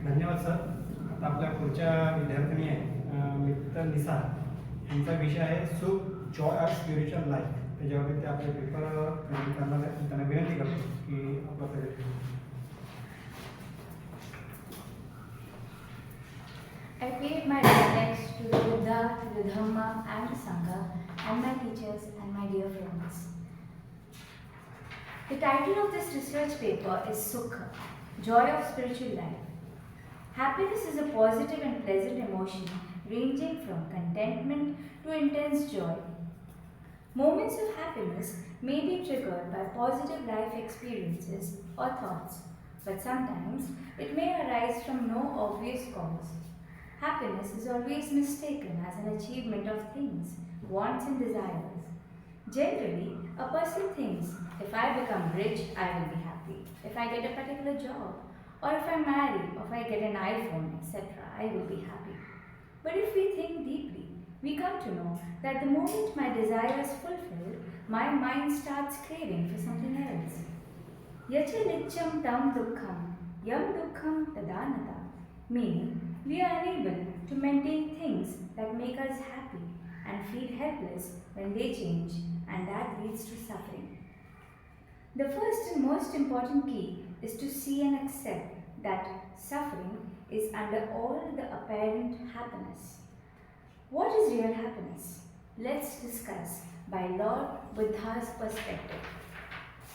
धन्यवाद सर. आता आपल्या पुढच्या विद्यार्थिनी आहे मित्र निसा. यांचा विषय आहे सुख, जॉय ऑफ स्पिरिच्युअल लाईफ. त्याच्यावर ते आपले पेपर करणार आहेत. त्यांना विनंती करतो की आपला present. I paid my respects to the Buddha, to the Dhamma and the Sangha, and my teachers and my dear friends. The title of this research paper is Sukha, Joy of Spiritual Life. Happiness is a positive and pleasant emotion ranging from contentment to intense joy. Moments of happiness may be triggered by positive life experiences or thoughts, but sometimes it may arise from no obvious cause. Happiness is always mistaken as an achievement of things, wants and desires. Generally, a person thinks, if I become rich, I will be happy. If I get a particular job, or if I marry, or if I get an iPhone, etc., I will be happy. But if we think deeply, we come to know that the moment my desire is fulfilled, my mind starts craving for something else. Yacha nityam tam dukkham, yam dukkham tadanata. Meaning, we are unable to maintain things that make us happy and feel helpless when they change, and that leads to suffering. The first and most important key is to see and accept that suffering is under all the apparent happiness. What is real happiness? Let's discuss by Lord Buddha's perspective.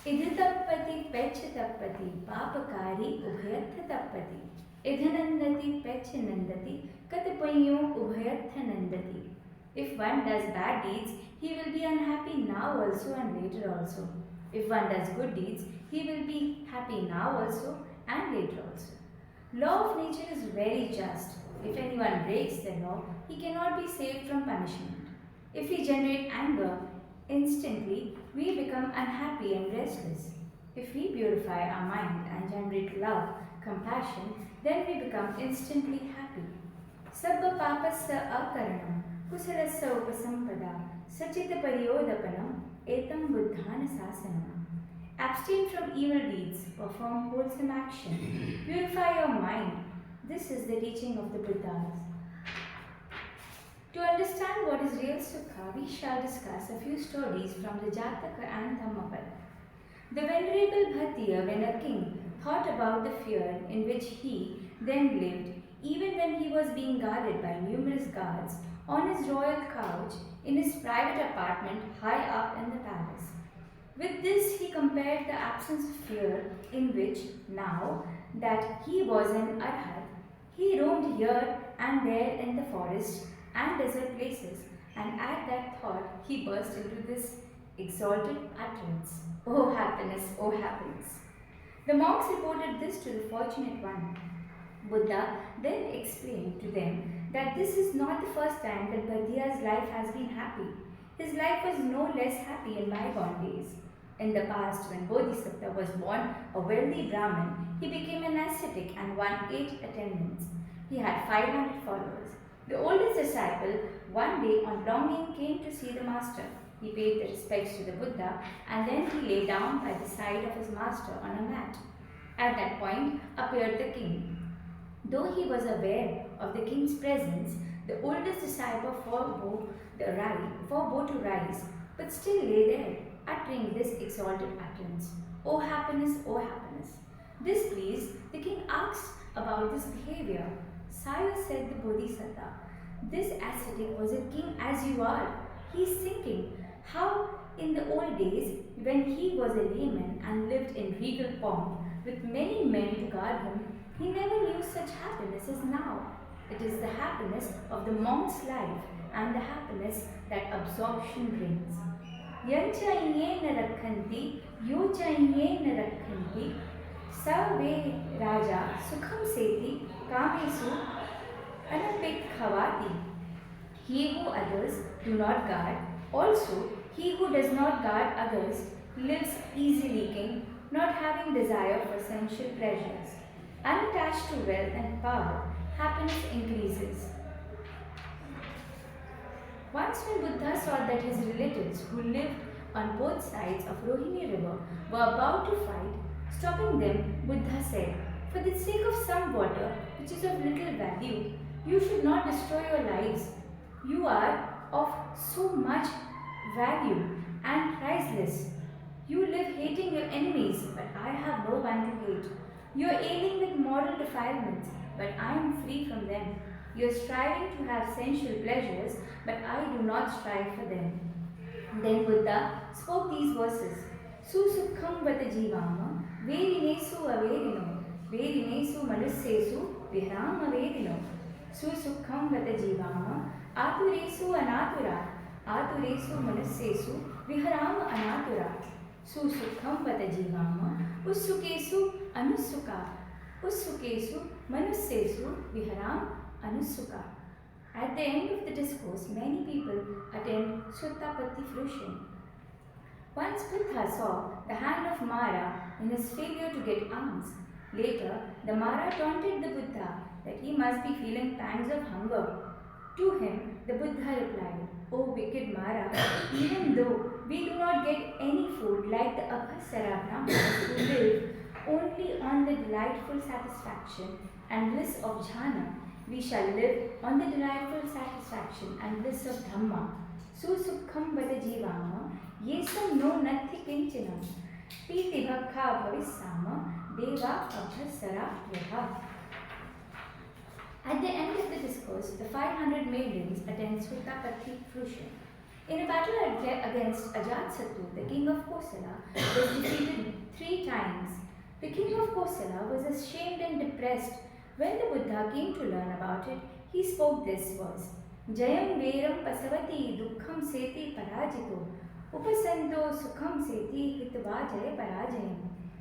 Idhitappati pechatappati papakari ubhayatha tappati. Idhanandati pechanandati katapayo ubhayatha nandati. If one does bad deeds, he will be unhappy now also and later also. If one does good deeds, he will be happy now also and later also. Law of nature is very just. If anyone breaks the law, he cannot be saved from punishment. If we generate anger, instantly we become unhappy and restless. If we purify our mind and generate love, compassion, then we become instantly happy. Sabba papasya akaranam, kusalasya upasampada, sachita pariyodapanam, etam buddhana sasanam. Abstain from evil deeds, perform wholesome action, purify your mind. This is the teaching of the Buddhas. To understand what is real Sukha, we shall discuss a few stories from the Jataka and Dhammapada. The Venerable Bhattiya, when a king, thought about the fear in which he then lived, even when he was being guarded by numerous guards on his royal couch in his private apartment high up in the palace. With this, he compared the absence of fear in which, now that he was an arhat, he roamed here and there in the forest and desert places, and at that thought he burst into this exalted utterance, "Oh happiness, oh happiness." The monks reported this to the fortunate one. Buddha then explained to them that this is not the first time that Bhattiya's life has been happy. His life was no less happy in bygone days. In the past, when Bodhisattva was born a wealthy Brahmin, he became an ascetic and won 8 attendants. He had 500 followers. The oldest disciple one day on longing came to see the master. He paid the respects to the Buddha and then he lay down by the side of his master on a mat. At that point appeared the king. Though he was aware of the king's presence, the oldest disciple forbore to rise, but still lay there, uttering this exalted utterance, "Oh happiness, oh happiness." This pleased, the king asked about this behavior. "Sire," said the Bodhisattva, "this ascetic was a king as you are. He is thinking how in the old days, when he was a layman and lived in regal pomp with many men to guard him, he never knew such happiness as now. It is the happiness of the monk's life and the happiness that absorption brings. Yanchayena rakhanti, yochayena rakhanti, Save Raja Sukham Seti Kamesu Anapekhavati." He who others do not guard, also he who does not guard others, lives easily king, not having desire for sensual pleasures. Unattached to wealth and power, happiness increases. Once when Buddha saw that his relatives who lived on both sides of Rohini river were about to fight, stopping them, Buddha said, For the sake of some water, which is of little value, you should not destroy your lives. You are of so much value and priceless. You live hating your enemies, but I have no one to hate. You are ailing with moral defilements, but I am free from them. You are striving to have sensual pleasures, but I do not strive for them. Then Buddha spoke these verses. Susukham vata jivama, verinesu averino, verinesu manussesu, vihram averino. Susukham vata jivama, aturesu anatura, aturesu manussesu, vihram anatura. Susukham vata jivama, ussukesu anussuka, ussukesu manussesu, vihram anussuka. At the end of the discourse, many people attend Sutta fruition. Once Buddha saw the hand of Mara in his failure to get alms. Later, the Mara taunted the Buddha that he must be feeling pangs of hunger. To him, the Buddha replied, "O wicked Mara, even though we do not get any food like the Abhasara Brahmanas who live only on the delightful satisfaction and bliss of jhana, we shall live on the delightful satisfaction and bliss of Dhamma. Susukham vada jivama, yesam no nathi kinchinam, piti bhakha bhavissama, deva abhasara yaha." At the end of the discourse, the 500 maidens attend Sutta fruition. In a battle against Ajatsattu, the king of Kosala was defeated 3 times. The king of Kosala was ashamed and depressed. When the Buddha came to learn about it, he spoke this verse. Jayam veram pasavati dukkham seti parajito, upasanto sukham seti hitva jaya parajayam.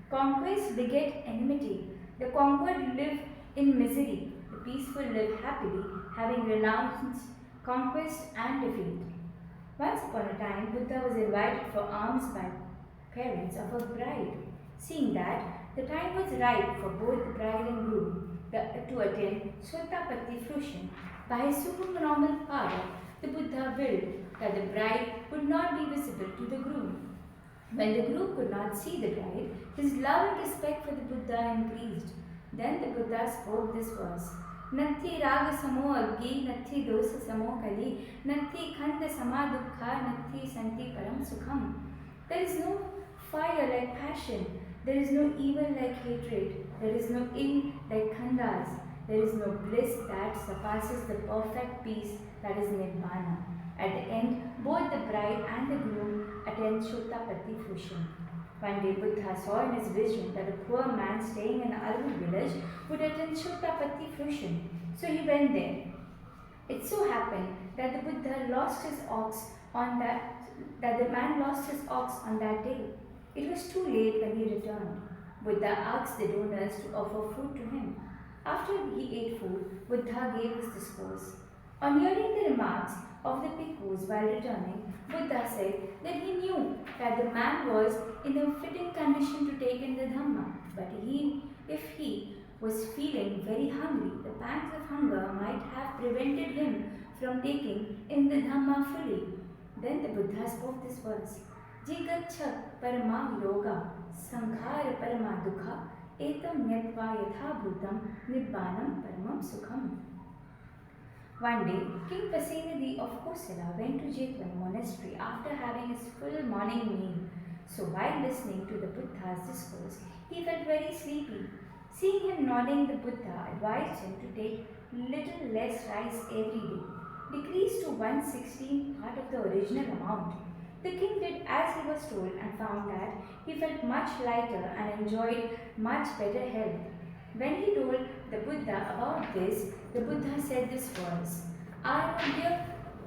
Conquest beget enmity. The conquered live in misery. The peaceful live happily, having renounced conquest and defeat. Once upon a time, Buddha was invited for alms by parents of a bride. Seeing that the time was ripe for both the bride and groom to attend Sutta fruition, by his supernormal power, the Buddha willed that the bride would not be visible to the groom. When the groom could not see the bride, his love and respect for the Buddha increased. Then the Buddha spoke this verse. Natti raga samo aggi, natti dosa samo kali, natti khanda sama dukkha, natti santi param sukham. There is no fire like passion. There is no evil like hatred. There is no ill like khandas. There is no bliss that surpasses the perfect peace that is Nibbana. At the end, both the bride and the groom attend Sutta fruition. One day, Buddha saw in his vision that a poor man staying in an Arabic village would attend Sutta fruition. So he went there. It so happened that the Buddha lost his ox on that the man lost his ox on that day. It was too late when he returned. Buddha asked the donors to offer food to him. After he ate food, Buddha gave his discourse. On hearing the remarks of the bhikkhus while returning, Buddha said that he knew that the man was in a fitting condition to take in the Dhamma, but if he was feeling very hungry, the pangs of hunger might have prevented him from taking in the Dhamma fully. Then the Buddha spoke this verse. Jigacha parama yoga, sankhara parama dukha, etam nyatva yatha bhutam, nibbanam paramam sukham. One day, King Pasenadi of Kosala went to Jetwan monastery after having his full morning meal. So while listening to the Buddha's discourse, he felt very sleepy. Seeing him nodding, the Buddha advised him to take little less rice every day, decreased to 1/16 part of the original amount. The king did as he was told and found that he felt much lighter and enjoyed much better health. When he told the Buddha about this, the Buddha said this verse, Arogya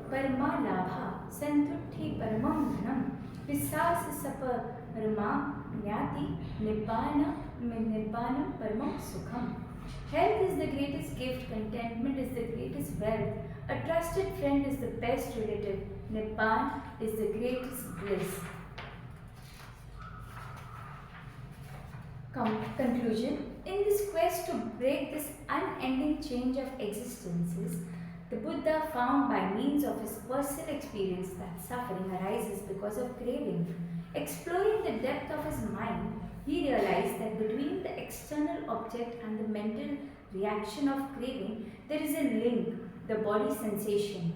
parama labha santutti paramam dhanam visasa sapa paramam nyati nibbanam paramam sukham. Health is the greatest gift, contentment is the greatest wealth, a trusted friend is the best relative, Nibban is the greatest bliss. Conclusion. In this quest to break this unending change of existences, the Buddha found by means of his personal experience that suffering arises because of craving. Exploring the depth of his mind, he realized that between the external object and the mental reaction of craving, there is a link, the body sensation.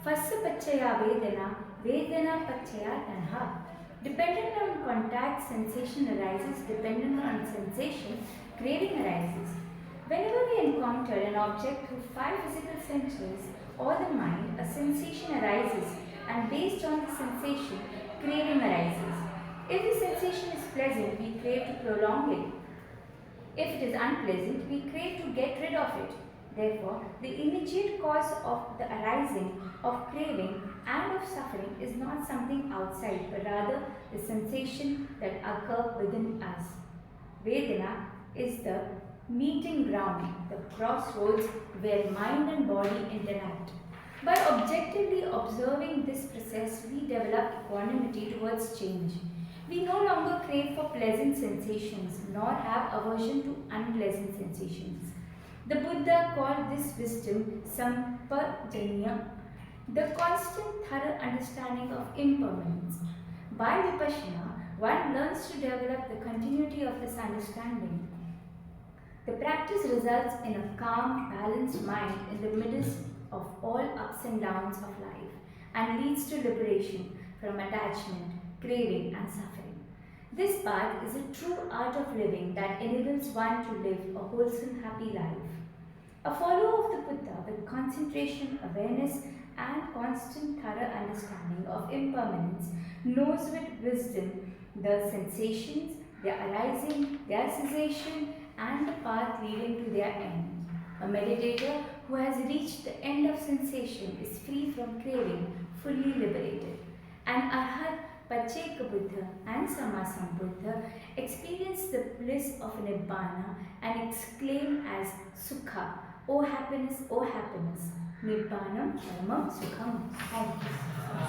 Phassa pachaya vedana, vedana pachaya tanha. Dependent on contact, sensation arises. Dependent on sensation, craving arises. Whenever we encounter an object through five physical senses or the mind, a sensation arises, and based on the sensation, craving arises. If the sensation is pleasant, we crave to prolong it. If it is unpleasant, we crave to get rid of it. Therefore, the immediate cause of the arising of craving and of suffering is not something outside, but rather the sensation that occur within us. Vedana is the meeting ground, the crossroads where mind and body interact. By objectively observing this process, we develop equanimity towards change. We no longer crave for pleasant sensations, nor have aversion to unpleasant sensations. The Buddha called this wisdom sampajanya, the constant thorough understanding of impermanence. By vipassana, one learns to develop the continuity of this understanding. The practice results in a calm, balanced mind in the midst of all ups and downs of life and leads to liberation from attachment, craving, and suffering. This path is a true art of living that enables one to live a wholesome, happy life. A follower of the Buddha with concentration, awareness, and constant thorough understanding of impermanence knows with wisdom the sensations, their arising, their cessation, and the path leading to their end. A meditator who has reached the end of sensation is free from craving, fully liberated. An Arhat, Pacheka Buddha, and Sammasambuddha experience the bliss of Nibbana and exclaim as Sukha, O happiness, O happiness. Nibbanam Paramam Sukham. Thank you.